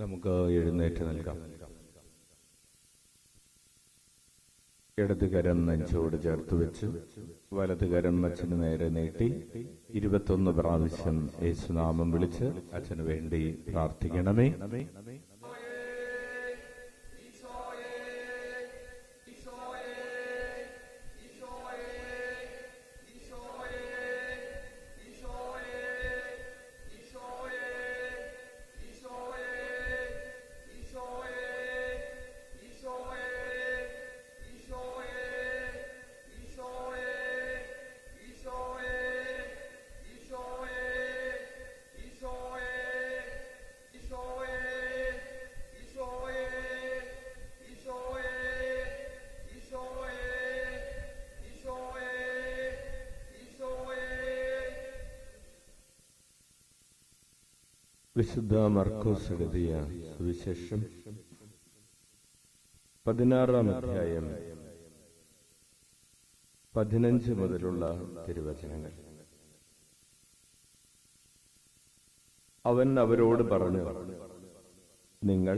നമുക്ക് എഴുന്നേറ്റ് നിൽക്കാം. ഇടതുകരം നെഞ്ചോട് ചേർത്ത് വെച്ച് വലതുകരം അച്ഛന് നേരെ നീട്ടി 21 പ്രാവശ്യം യേശുനാമം വിളിച്ച് അച്ഛന് വേണ്ടി പ്രാർത്ഥിക്കണമേ. വിശുദ്ധ മർക്കോസ് എഴുതിയ സുവിശേഷം 16-ാം അധ്യായം 15 മുതലുള്ള തിരുവചനങ്ങൾ. അവൻ അവരോട് പറഞ്ഞു, നിങ്ങൾ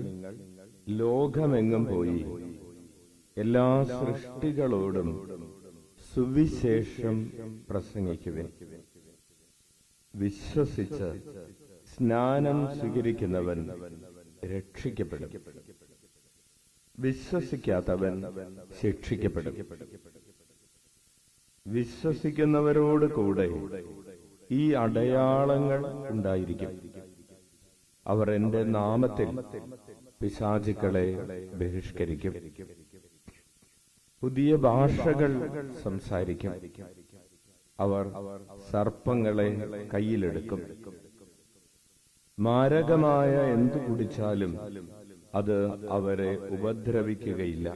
ലോകമെങ്ങും പോയി എല്ലാ സൃഷ്ടികളോടും സുവിശേഷം പ്രസംഗിക്കുവിൻ. വിശ്വസിച്ച് സ്നാനം സ്വീകരിക്കുന്നവൻ രക്ഷിക്കപ്പെടും, വിശ്വസിക്കാത്തവൻ ശിക്ഷിക്കപ്പെടും. വിശ്വസിക്കുന്നവരോട് കൂടെ ഈ അടയാളങ്ങൾ ഉണ്ടായിരിക്കും. അവർ എന്റെ നാമത്തിൽ പിശാചുക്കളെ ബഹിഷ്കരിക്കും, പുതിയ ഭാഷകൾ സംസാരിക്കും, അവർ സർപ്പങ്ങളെ കയ്യിലെടുക്കും, മാരകമായ എന്തു കുടിച്ചാലും അത് അവരെ ഉപദ്രവിക്കുകയില്ല.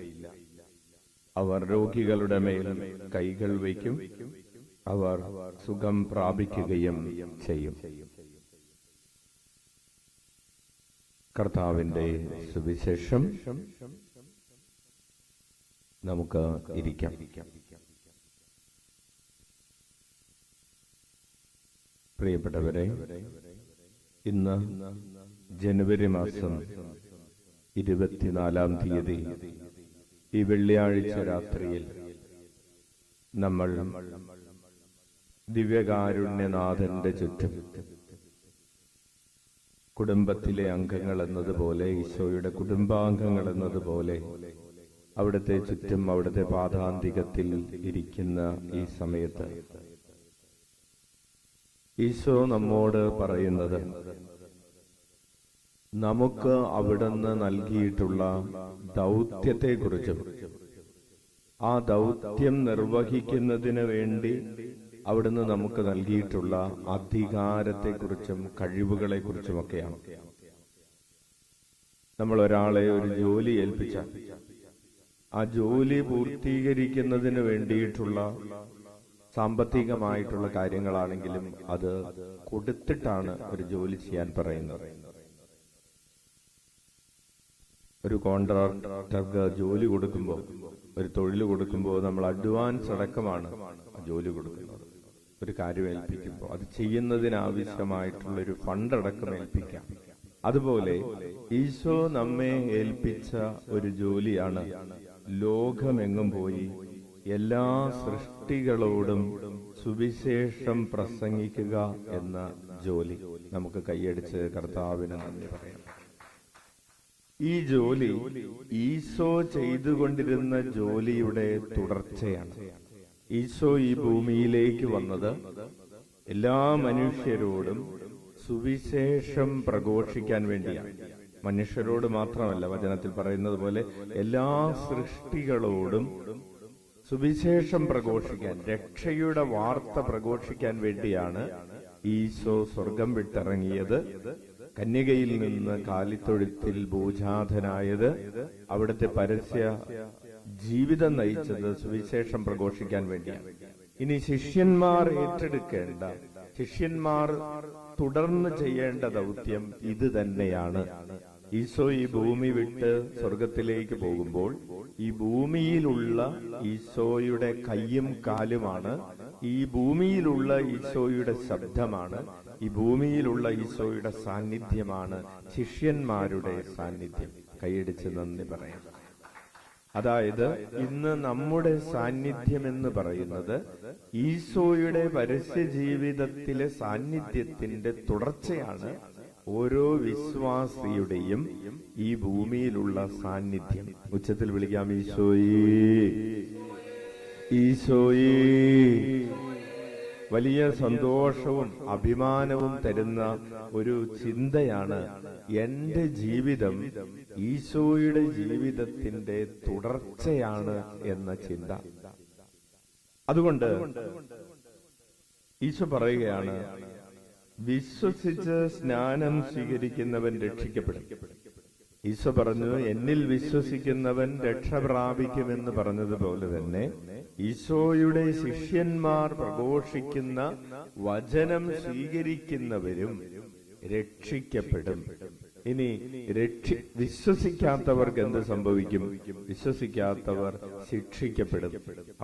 അവർ രോഗികളുടെ മേൽ കൈകൾ വയ്ക്കും, അവർ സുഖം പ്രാപിക്കുകയും ചെയ്യും. കർത്താവിന്റെ സുവിശേഷം. നമുക്ക് ഇരിക്കാം. പ്രിയപ്പെട്ടവരെ, ഇന്ന് ജനുവരി മാസം 24-ാം തീയതി ഈ വെള്ളിയാഴ്ച രാത്രിയിൽ നമ്മൾ ദിവ്യകാരുണ്യനാഥന്റെ ചുറ്റും കുടുംബത്തിലെ അംഗങ്ങൾ എന്നതുപോലെ, ഈശോയുടെ കുടുംബാംഗങ്ങൾ എന്നതുപോലെ അവിടുത്തെ ചുറ്റും അവിടുത്തെ പാദാന്തികത്തിൽ ഇരിക്കുന്ന ഈ സമയത്ത് ഈശോ നമ്മോട് പറയുന്നത്, നമുക്ക് അവിടുന്ന് നൽകിയിട്ടുള്ള ദൗത്യത്തെക്കുറിച്ചും ആ ദൗത്യം നിർവഹിക്കുന്നതിന് വേണ്ടി അവിടുന്ന് നമുക്ക് നൽകിയിട്ടുള്ള അധികാരത്തെക്കുറിച്ചും കഴിവുകളെക്കുറിച്ചുമൊക്കെയാണ്. നമ്മൾ ഒരാളെ ഒരു ജോലി ഏൽപ്പിച്ചാൽ ആ ജോലി പൂർത്തീകരിക്കുന്നതിന് വേണ്ടിയിട്ടുള്ള സാമ്പത്തികമായിട്ടുള്ള കാര്യങ്ങളാണെങ്കിലും അത് കൊടുത്തിട്ടാണ് ഒരു ജോലി ചെയ്യാൻ പറയുന്നത്. ഒരു കോൺട്രാക്ടർക്ക് ജോലി കൊടുക്കുമ്പോൾ, ഒരു തൊഴിൽ കൊടുക്കുമ്പോൾ നമ്മൾ അഡ്വാൻസ് അടക്കമാണ് ജോലി കൊടുക്കുന്നത്. ഒരു കാര്യം ഏൽപ്പിക്കുമ്പോൾ അത് ചെയ്യുന്നതിനാവശ്യമായിട്ടുള്ളൊരു ഫണ്ട് അടക്കം ഏൽപ്പിക്കാം. അതുപോലെ ഈശോ നമ്മെ ഏൽപ്പിച്ച ഒരു ജോലിയാണ് ലോകമെങ്ങും പോയി എല്ലാ സൃഷ്ടികളോടും സുവിശേഷം പ്രസംഗിക്കുക എന്ന ജോലി. നമുക്ക് കൈയടിച്ച് കർത്താവിന് നന്ദി പറയാം. ഈ ജോലി ഈശോ ചെയ്തുകൊണ്ടിരുന്ന ജോലിയുടെ തുടർച്ചയാണ്. ഈശോ ഈ ഭൂമിയിലേക്ക് വന്നത് എല്ലാ മനുഷ്യരോടും സുവിശേഷം പ്രഘോഷിക്കാൻ വേണ്ടിയാണ്. മനുഷ്യരോട് മാത്രമല്ല, വചനത്തിൽ പറയുന്നത് പോലെ എല്ലാ സൃഷ്ടികളോടും സുവിശേഷം പ്രഘോഷിക്കാൻ, രക്ഷയുടെ വാർത്ത പ്രഘോഷിക്കാൻ വേണ്ടിയാണ് ഈശോ സ്വർഗം വിട്ടിറങ്ങിയത്, കന്യകയിൽ നിന്ന് കാലിത്തൊഴുത്തിൽ ഭൂജാതനായത്, അവിടുത്തെ പരസ്യ ജീവിതം നയിച്ചത് സുവിശേഷം പ്രഘോഷിക്കാൻ വേണ്ടിയാണ്. ഇനി ശിഷ്യന്മാർ ഏറ്റെടുക്കേണ്ട, ശിഷ്യന്മാർ തുടർന്ന് ചെയ്യേണ്ട ദൗത്യം ഇത് തന്നെയാണ്. ഈശോ ഈ ഭൂമി വിട്ട് സ്വർഗത്തിലേക്ക് പോകുമ്പോൾ ഈ ഭൂമിയിലുള്ള ഈശോയുടെ കയ്യും കാലുമാണ്, ഈ ഭൂമിയിലുള്ള ഈശോയുടെ ശബ്ദമാണ്, ഈ ഭൂമിയിലുള്ള ഈശോയുടെ സാന്നിധ്യമാണ് ശിഷ്യന്മാരുടെ സാന്നിധ്യം. കൈയടിച്ച് നന്ദി പറയാം. അതായത് ഇന്ന് നമ്മുടെ സാന്നിധ്യം എന്ന് പറയുന്നത് ഈശോയുടെ പരസ്യ ജീവിതത്തിലെ സാന്നിധ്യത്തിന്റെ തുടർച്ചയാണ് ഓരോ വിശ്വാസിയുടെയും ഈ ഭൂമിയിലുള്ള സാന്നിധ്യം. ഉച്ചത്തിൽ വിളിക്കാം, ഈശോയേ, ഈശോയേ. വലിയ സന്തോഷവും അഭിമാനവും തരുന്ന ഒരു ചിന്തയാണ് എന്റെ ജീവിതം ഈശോയുടെ ജീവിതത്തിന്റെ തുടർച്ചയാണ് എന്ന ചിന്ത. അതുകൊണ്ട് ഈശോ പറയുകയാണ്, വിശ്വസിച്ച് സ്നാനം സ്വീകരിക്കുന്നവൻ രക്ഷിക്കപ്പെടും. ഈശോ പറഞ്ഞു, എന്നിൽ വിശ്വസിക്കുന്നവൻ രക്ഷ പ്രാപിക്കുമെന്ന് പറഞ്ഞതുപോലെ തന്നെ ഈശോയുടെ ശിഷ്യന്മാർ പ്രഘോഷിക്കുന്ന വചനം സ്വീകരിക്കുന്നവരും രക്ഷിക്കപ്പെടും. ഇനി വിശ്വസിക്കാത്തവർക്ക് എന്ത് സംഭവിക്കും? വിശ്വസിക്കാത്തവർ ശിക്ഷിക്കപ്പെടും.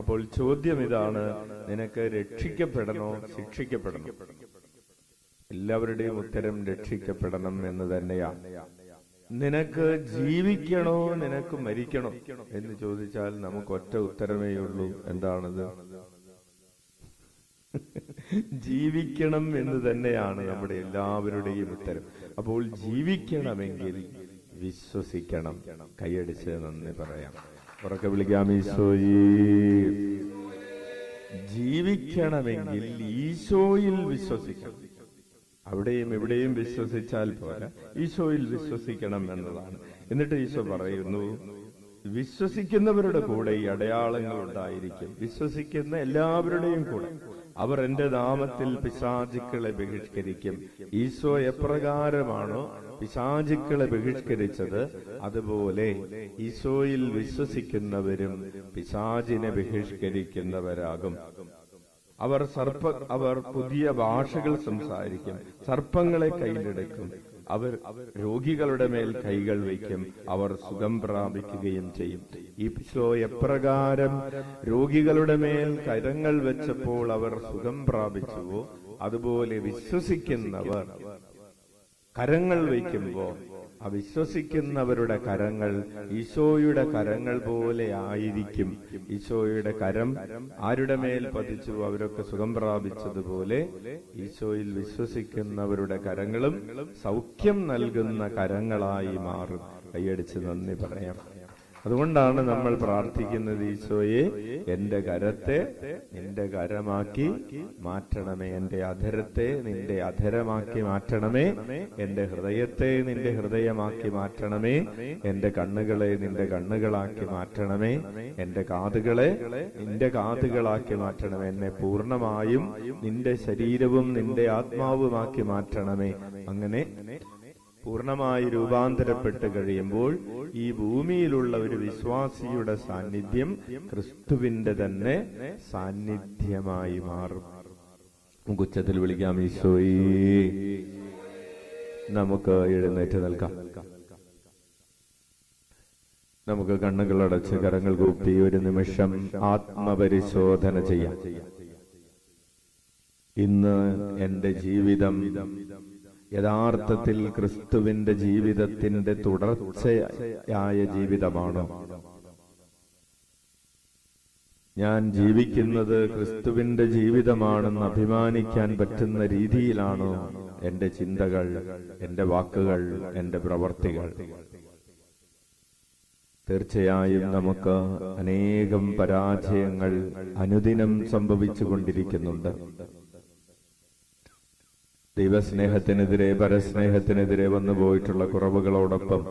അപ്പോൾ ചോദ്യം ഇതാണ്, നിനക്ക് രക്ഷിക്കപ്പെടണോ ശിക്ഷിക്കപ്പെടണോ? എല്ലാവരുടെയും ഉത്തരം രക്ഷിക്കപ്പെടണം എന്ന് തന്നെയാണ്. നിനക്ക് ജീവിക്കണോ നിനക്ക് മരിക്കണോ എന്ന് ചോദിച്ചാൽ നമുക്ക് ഒറ്റ ഉത്തരമേ ഉള്ളൂ. എന്താണത്? ജീവിക്കണം എന്ന് തന്നെയാണ് നമ്മുടെ എല്ലാവരുടെയും ഉത്തരം. അപ്പോൾ ജീവിക്കണമെങ്കിൽ വിശ്വസിക്കണം. കൈയടിച്ച് നന്ദി പറയാം, ഉറക്കെ വിളിക്കാം, ഈശോയേ. ജീവിക്കണമെങ്കിൽ ഈശോയിൽ വിശ്വസിക്കണം. അവിടെയും ഇവിടെയും വിശ്വസിച്ചാൽ പോരാ, ഈശോയിൽ വിശ്വസിക്കണം എന്നതാണ്. എന്നിട്ട് ഈശോ പറയുന്നു, വിശ്വസിക്കുന്നവരുടെ കൂടെ ഈ അടയാളങ്ങൾ ഉണ്ടായിരിക്കും. വിശ്വസിക്കുന്ന എല്ലാവരുടെയും കൂടെ അവർ എന്റെ നാമത്തിൽ പിശാചുക്കളെ ബഹിഷ്കരിക്കും. ഈശോ എപ്രകാരമാണോ പിശാചുക്കളെ ബഹിഷ്കരിച്ചത്, അതുപോലെ ഈശോയിൽ വിശ്വസിക്കുന്നവരും പിശാചിനെ ബഹിഷ്കരിക്കുന്നവരാകും. അവർ പുതിയ ഭാഷകൾ സംസാരിക്കും, സർപ്പങ്ങളെ കയ്യിലെടുക്കും, അവർ രോഗികളുടെ മേൽ കൈകൾ വയ്ക്കും, അവർ സുഖം പ്രാപിക്കുകയും ചെയ്യും. ഈശോ എപ്രകാരം രോഗികളുടെ മേൽ കരങ്ങൾ വെച്ചപ്പോൾ അവർ സുഖം പ്രാപിച്ചുവോ, അതുപോലെ വിശ്വസിക്കുന്നവർ കരങ്ങൾ വയ്ക്കുമ്പോൾ ആ വിശ്വസിക്കുന്നവരുടെ കരങ്ങൾ ഈശോയുടെ കരങ്ങൾ പോലെ ആയിരിക്കും. ഈശോയുടെ കരം ആരുടെ മേൽ പതിച്ചു അവരൊക്കെ സുഖം പ്രാപിച്ചതുപോലെ ഈശോയിൽ വിശ്വസിക്കുന്നവരുടെ കരങ്ങളും സൗഖ്യം നൽകുന്ന കരങ്ങളായി മാറും. കൈയടിച്ച് നന്ദി പറയാം. അതുകൊണ്ടാണ് നമ്മൾ പ്രാർത്ഥിക്കുന്നത്, ഈശോയെ എന്റെ കരത്തെ നിന്റെ കരമാക്കി മാറ്റണമേ, എന്റെ അധരത്തെ നിന്റെ അധരമാക്കി മാറ്റണമേ, എന്റെ ഹൃദയത്തെ നിന്റെ ഹൃദയമാക്കി മാറ്റണമേ, എന്റെ കണ്ണുകളെ നിന്റെ കണ്ണുകളാക്കി മാറ്റണമേ, എന്റെ കാതുകളെ നിന്റെ കാതുകളാക്കി മാറ്റണമേ, എന്നെ പൂർണ്ണമായും നിന്റെ ശരീരവും നിന്റെ ആത്മാവുമാക്കി മാറ്റണമേ. അങ്ങനെ പൂർണ്ണമായി രൂപാന്തരപ്പെട്ട് കഴിയുമ്പോൾ ഈ ഭൂമിയിലുള്ള ഒരു വിശ്വാസിയുടെ സാന്നിധ്യം ക്രിസ്തുവിന്റെ തന്നെ സാന്നിധ്യമായി മാറും. ഉച്ചത്തിൽ വിളിക്കാം, ഈശോയേ. നമുക്ക് എഴുന്നേറ്റ് നിൽക്കാം. നമുക്ക് കണ്ണുകളടച്ച് കരങ്ങൾ കൂപ്പി ഒരു നിമിഷം ആത്മപരിശോധന ചെയ്യാം. ഇന്ന് എന്റെ ജീവിതം യഥാർത്ഥത്തിൽ ക്രിസ്തുവിന്റെ ജീവിതത്തിന്റെ തുടർച്ചയായ ജീവിതമാണോ? ഞാൻ ജീവിക്കുന്നത് ക്രിസ്തുവിന്റെ ജീവിതമാണെന്ന് അഭിമാനിക്കാൻ പറ്റുന്ന രീതിയിലാണോ എന്റെ ചിന്തകൾ, എന്റെ വാക്കുകൾ, എന്റെ പ്രവർത്തികൾ? തീർച്ചയായും നമുക്ക് അനേകം പരാജയങ്ങൾ അനുദിനം സംഭവിച്ചുകൊണ്ടിരിക്കുന്നുണ്ട്. ദൈവസ്നേഹത്തിനെതിരെ പരസ്നേഹത്തിനെതിരെ വന്നുപോയിട്ടുള്ള കുറവുകളോടൊപ്പം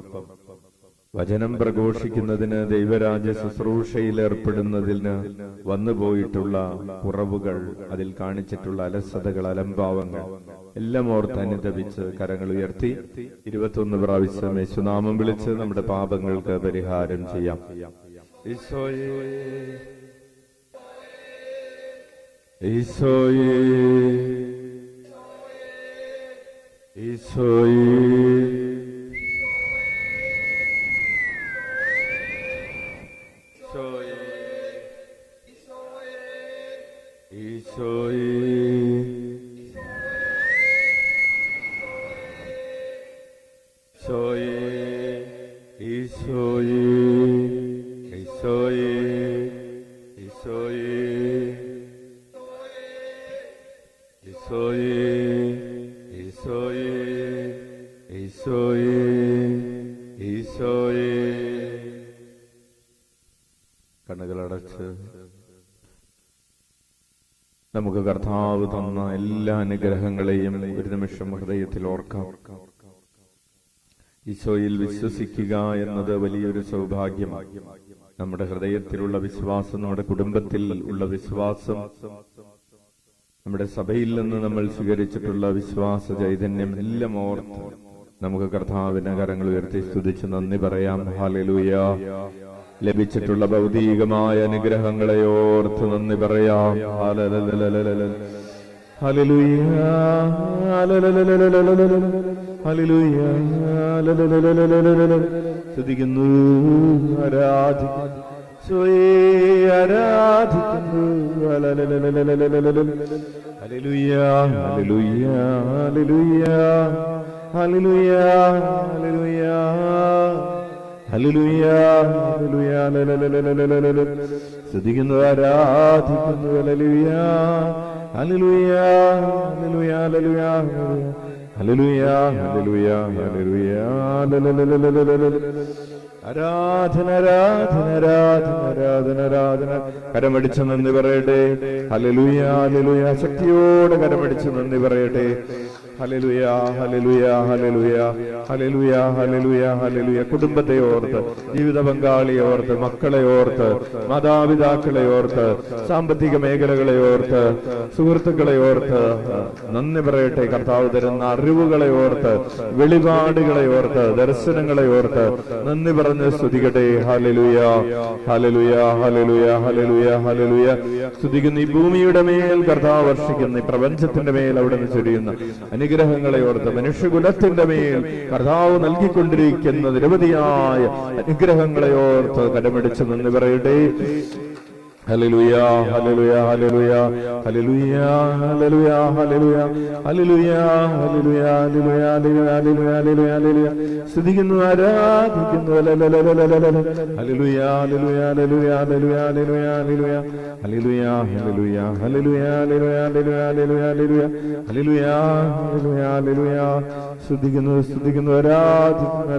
വചനം പ്രഘോഷിക്കുന്നതിന് ദൈവരാജ്യ ശുശ്രൂഷയിൽ ഏർപ്പെടുന്നതിന് വന്നുപോയിട്ടുള്ള കുറവുകൾ, അതിൽ കാണിച്ചിട്ടുള്ള അലസതകൾ, അലംഭാവങ്ങൾ എല്ലാം ഓർത്ത് അനുതപിച്ച് കരങ്ങൾ ഉയർത്തി 21 പ്രാവശ്യം യേശുനാമം വിളിച്ച് നമ്മുടെ പാപങ്ങൾക്ക് പരിഹാരം ചെയ്യാം. ഈശോയേ, ഈശോയേ, ഈശോയേ, ഈശോയേ, ഈശോയേ ഈശോയേ ഈശോയേ ഈശോയേ ഈശോയേ ഈശോയേ ഈശോയേ ഈശോയേ. കണ്ണുകളടച്ച് നമുക്ക് കർത്താവ് തന്ന എല്ലാ അനുഗ്രഹങ്ങളെയും ഒരു നിമിഷം ഹൃദയത്തിൽ ഓർക്കാം. ഈശോയിൽ വിശ്വസിക്കുക എന്നത് വലിയൊരു സൗഭാഗ്യമാണ്. നമ്മുടെ ഹൃദയത്തിലുള്ള വിശ്വാസം, നമ്മുടെ കുടുംബത്തിൽ ഉള്ള വിശ്വാസം, നമ്മുടെ സഭയിൽ നിന്ന് നമ്മൾ സ്വീകരിച്ചിട്ടുള്ള വിശ്വാസ ചൈതന്യം എല്ലാം ഓർത്ത് നമുക്ക് കർത്താവിന്റെ കരങ്ങൾ ഉയർത്തി സ്തുതിച്ച് നന്ദി പറയാം. ഹല്ലേലൂയ. ലഭിച്ചിട്ടുള്ള ഭൗതികമായ അനുഗ്രഹങ്ങളെ ഓർത്ത് നന്ദി പറയാം. ഹല്ലേലൂയ ഹല്ലേലൂയ സ്തുതിക്കുന്നു, ആരാധിക്കുന്നു, ആരാധിക്കുന്നു. ഹല്ലേലൂയ ഹല്ലേലൂയ ഹല്ലേലൂയ ഹല്ലേലൂയ ഹല്ലേലൂയ ഹല്ലേലൂയ ഹല്ലേലൂയ സ്തുതിക്കുന്നു, ആരാധിക്കുന്നു. ഹല്ലേലൂയ ഹല്ലേലൂയ ഹല്ലേലൂയ ഹല്ലേലൂയ ഹല്ലേലൂയ ഹല്ലേലൂയ ആരാധന ആരാധന ആരാധന ആരാധന ആരാധന. കരമടിച്ച് നന്ദി പറയട്ടെ. Hallelujah hallelujah. ശക്തിയോടെ കരമടിച്ച് നന്ദി പറയട്ടെ. ഹല്ലേലൂയ ഹല്ലേലൂയ ഹല്ലേലൂയ ഹല്ലേലൂയ ഹല്ലേലൂയ ഹല്ലേലൂയ. കുടുംബത്തെ ഓർത്ത്, ജീവിത പങ്കാളിയെ ഓർത്ത്, മക്കളെ ഓർത്ത്, മാതാപിതാക്കളെ ഓർത്ത്, സാമ്പത്തിക മേഖലകളെ ഓർത്ത്, സുഹൃത്തുക്കളെ ഓർത്ത് നന്ദി പറയട്ടെ. കർത്താവ് തരുന്ന അറിവുകളെ ഓർത്ത്, വെളിപാടുകളെ ഓർത്ത്, ദർശനങ്ങളെ ഓർത്ത് നന്ദി പറഞ്ഞ് സ്തുതിക്കട്ടെ. ഹല്ലേലൂയ ഹല്ലേലൂയ ഹല്ലേലൂയ ഹല്ലേലൂയ ഹല്ലേലൂയ. സ്തുതിക്കുന്ന ഈ ഭൂമിയുടെ മേൽ കർത്താവ് വർഷിക്കുന്ന, ഈ പ്രപഞ്ചത്തിന്റെ മേൽ അവിടെ നിന്ന് ചൊരിയുന്ന അനുഗ്രഹങ്ങളെ ഓർത്ത്, മനുഷ്യകുലത്തിന്റെ മേൽ കർത്താവ് നൽകിക്കൊണ്ടിരിക്കുന്ന നിരവധിയായ അനുഗ്രഹങ്ങളെ ഓർത്ത് കരമടിച്ച് നന്ദി പറയട്ടെ. ഹല്ലേലൂയ ഹല്ലേലൂയ ഹല്ലേലൂയ ഹല്ലേലൂയ ഹല്ലേലൂയ ഹല്ലേലൂയ ഹല്ലേലൂയ ഹല്ലേലൂയ ഹല്ലേലൂയ ഹല്ലേലൂയ ഹല്ലേലൂയ. സ്തുതിക്കുന്നു, ആരാധിക്കുന്നു. ഹല്ലേലൂയ ഹല്ലേലൂയ ഹല്ലേലൂയ ഹല്ലേലൂയ ഹല്ലേലൂയ ഹല്ലേലൂയ ഹല്ലേലൂയ ഹല്ലേലൂയ ഹല്ലേലൂയ ഹല്ലേലൂയ ഹല്ലേലൂയ. സ്തുതിക്കുന്നു സ്തുതിക്കുന്നു, ആരാധിക്കുന്നു.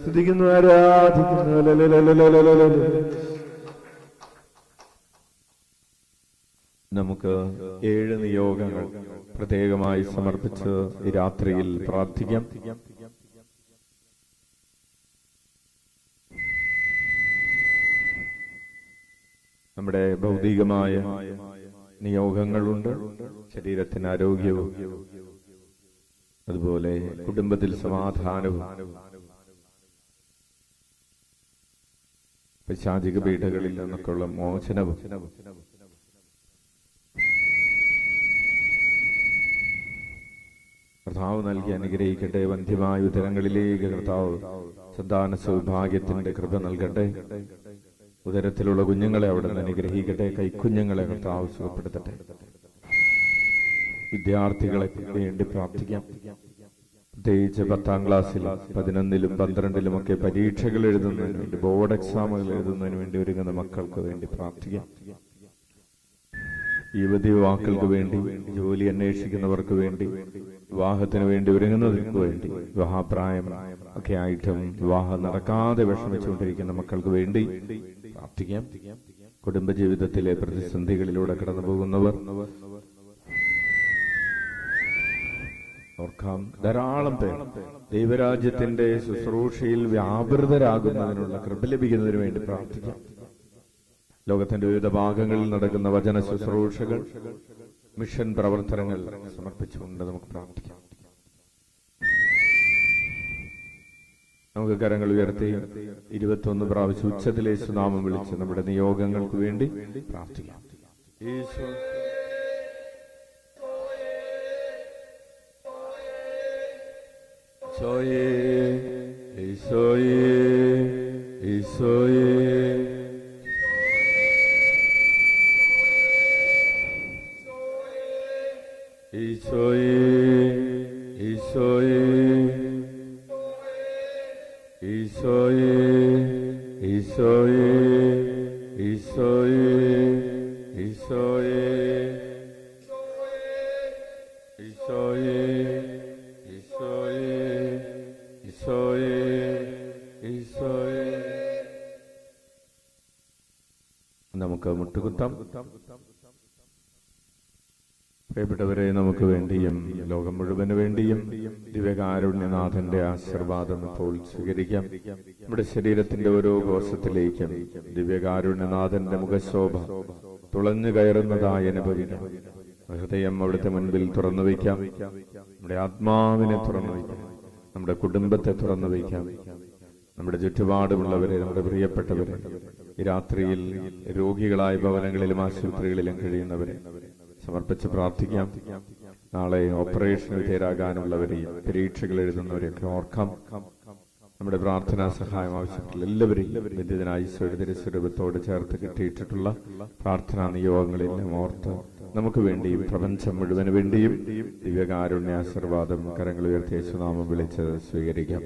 സ്തുതിക്കുന്നു, ആരാധിക്കുന്നു. നമുക്ക് 7 നിയോഗങ്ങൾ പ്രത്യേകമായി സമർപ്പിച്ച് ഈ രാത്രിയിൽ പ്രാർത്ഥിക്കാം. നമ്മുടെ ഭൗതികമായ നിയോഗങ്ങളുണ്ട്, ശരീരത്തിന് ആരോഗ്യവും അതുപോലെ കുടുംബത്തിൽ സമാധാനവും പൈശാചിക പീഡകളിൽ നിന്നൊക്കെയുള്ള മോചനവും കർത്താവ് നൽകി അനുഗ്രഹിക്കട്ടെ. വന്ധ്യമായ ഉദരങ്ങളിലേക്ക് കർത്താവ് സന്താന സൗഭാഗ്യത്തിന്റെ കൃപ നൽകട്ടെ. ഉദരത്തിലുള്ള കുഞ്ഞുങ്ങളെ അവിടെ നിന്ന് അനുഗ്രഹിക്കട്ടെ. കൈക്കുഞ്ഞുങ്ങളെ കർത്താവ് സുഖപ്പെടുത്തട്ടെ. വിദ്യാർത്ഥികളെ വേണ്ടി പ്രാർത്ഥിക്കാം. പ്രത്യേകിച്ച് 10ാം ക്ലാസ്സിലും 11ലും 12ലും ഒക്കെ പരീക്ഷകൾ എഴുതുന്നതിന് വേണ്ടി, ബോർഡ് എക്സാമുകൾ എഴുതുന്നതിന് വേണ്ടി ഒരുങ്ങുന്ന മക്കൾക്ക് വേണ്ടി പ്രാർത്ഥിക്കാം. യുവതി യുവാക്കൾക്ക് വേണ്ടി, ജോലി അന്വേഷിക്കുന്നവർക്ക് വേണ്ടി, വിവാഹത്തിന് വേണ്ടി ഒരുങ്ങുന്നവർക്ക് വേണ്ടി, വിവാഹപ്രായം ഒക്കെ ആയിട്ടും വിവാഹം നടക്കാതെ വിഷമിച്ചുകൊണ്ടിരിക്കുന്ന മക്കൾക്ക് വേണ്ടി പ്രാർത്ഥിക്കാം. കുടുംബജീവിതത്തിലെ പ്രതിസന്ധികളിലൂടെ കടന്നു പോകുന്നവർ ഓർക്കാം. ധാരാളം പേർ ദൈവരാജ്യത്തിന്റെ ശുശ്രൂഷയിൽ വ്യാപൃതരാകുന്നതിനുള്ള കൃപ ലഭിക്കുന്നതിന് വേണ്ടി പ്രാർത്ഥിക്കാം. ലോകത്തിന്റെ വിവിധ ഭാഗങ്ങളിൽ നടക്കുന്ന വചന ശുശ്രൂഷകൾ, മിഷൻ പ്രവർത്തനങ്ങൾ സമർപ്പിച്ചുകൊണ്ട് നമുക്ക് പ്രാർത്ഥിക്കാം. നമുക്ക് കരങ്ങൾ ഉയർത്തി 21 പ്രാവശ്യം ഉച്ചത്തിൽ യേശുനാമം വിളിച്ച് നമ്മുടെ നിയോഗങ്ങൾക്ക് വേണ്ടി പ്രാർത്ഥിക്കാം. ഈശോയേ ഈശോയേ ഈശോയേ ഈശോയേ ഈശോയേ ഈശോയേ ഈശോയേ ഈശോയേ ഈശോയേ. നമുക്ക് മുട്ടുകുത്താം. പ്രിയപ്പെട്ടവരെ, നമുക്ക് വേണ്ടിയും ലോകം മുഴുവന് വേണ്ടിയും ദിവ്യകാരുണ്യനാഥന്റെ ആശീർവാദം ഇപ്പോൾ സ്വീകരിക്കാം. നമ്മുടെ ശരീരത്തിന്റെ ഓരോ കോശത്തിലേക്കും ദിവ്യകാരുണ്യനാഥന്റെ മുഖശോഭ തുളഞ്ഞു കയറുന്നതായി അനുഭവിക്കാം. ഹൃദയം അവിടുത്തെ മുൻപിൽ തുറന്നു വയ്ക്കാം. നമ്മുടെ ആത്മാവിനെ തുറന്നു വയ്ക്കാം. നമ്മുടെ കുടുംബത്തെ തുറന്നു വയ്ക്കാം. നമ്മുടെ ചുറ്റുപാടുമുള്ളവരെ, നമ്മുടെ പ്രിയപ്പെട്ടവരെ, ഈ രാത്രിയിൽ രോഗികളായ ഭവനങ്ങളിലും ആശുപത്രികളിലും കഴിയുന്നവരെ സമർപ്പിച്ച് പ്രാർത്ഥിക്കാം. നാളെ ഓപ്പറേഷൻ വിധേയരാകാനുള്ളവരെയും പരീക്ഷകൾ എഴുതുന്നവരെയൊക്കെ ഓർക്കാം. നമ്മുടെ പ്രാർത്ഥനാ സഹായം ആവശ്യപ്പെട്ടുള്ള എല്ലാവരെയും വിദ്യുതനായി സ്വരൂപത്തോട് ചേർത്ത് കിട്ടിയിട്ടുള്ള പ്രാർത്ഥനാ നിയോഗങ്ങളെല്ലാം ഓർത്ത് നമുക്ക് വേണ്ടിയും പ്രപഞ്ചം മുഴുവന് വേണ്ടിയും ദിവ്യകാരുണ്യ ആശീർവാദം കരങ്ങൾ ഉയർത്തി യേശുനാമം വിളിച്ച് സ്വീകരിക്കാം.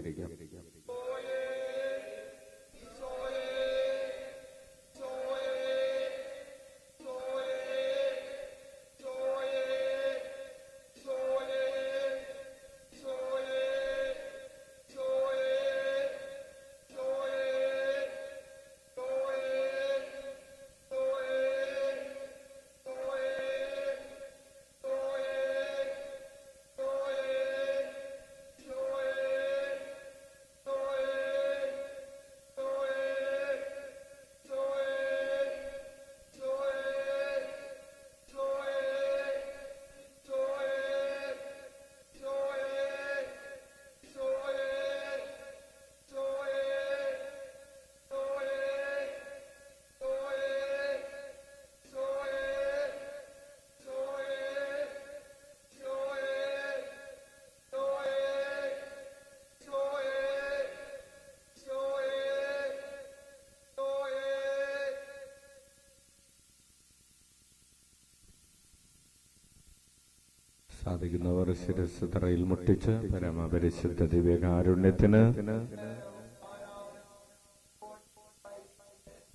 സാധിക്കുന്നവർ ശിരസ് തറയിൽ മുട്ടിച്ച് പരമപരിശുദ്ധ ദിവ്യകാരുണ്യത്തിന്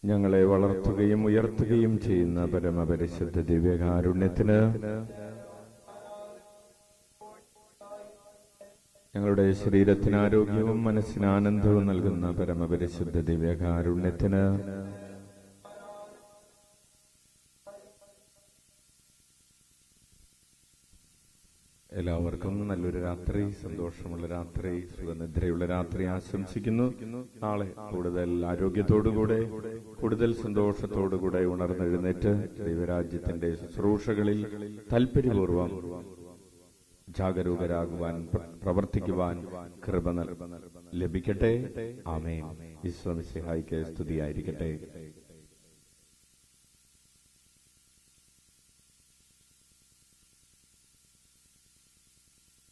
ഞങ്ങളെ വളർത്തുകയും ഉയർത്തുകയും ചെയ്യുന്ന പരമപരിശുദ്ധ ദിവ്യകാരുണ്യത്തിന് ഞങ്ങളുടെ ശരീരത്തിന് ആരോഗ്യവും മനസ്സിന് ആനന്ദവും നൽകുന്ന പരമപരിശുദ്ധ ദിവ്യകാരുണ്യത്തിന് എല്ലാവർക്കും നല്ലൊരു രാത്രി, സന്തോഷമുള്ള രാത്രി, സുഖനിദ്രയുള്ള രാത്രി ആശംസിക്കുന്നു. നാളെ കൂടുതൽ ആരോഗ്യത്തോടുകൂടെ, കൂടുതൽ സന്തോഷത്തോടുകൂടെ ഉണർന്നെഴുന്നേറ്റ് ദൈവരാജ്യത്തിന്റെ ശുശ്രൂഷകളിൽ താൽപര്യപൂർവ്വം ജാഗരൂകരാകുവാൻ, പ്രവർത്തിക്കുവാൻ കൃപ ലഭിക്കട്ടെ. ആമേൻ. ഈശോ മിശിഹായ്ക്ക് സ്തുതിയായിരിക്കട്ടെ.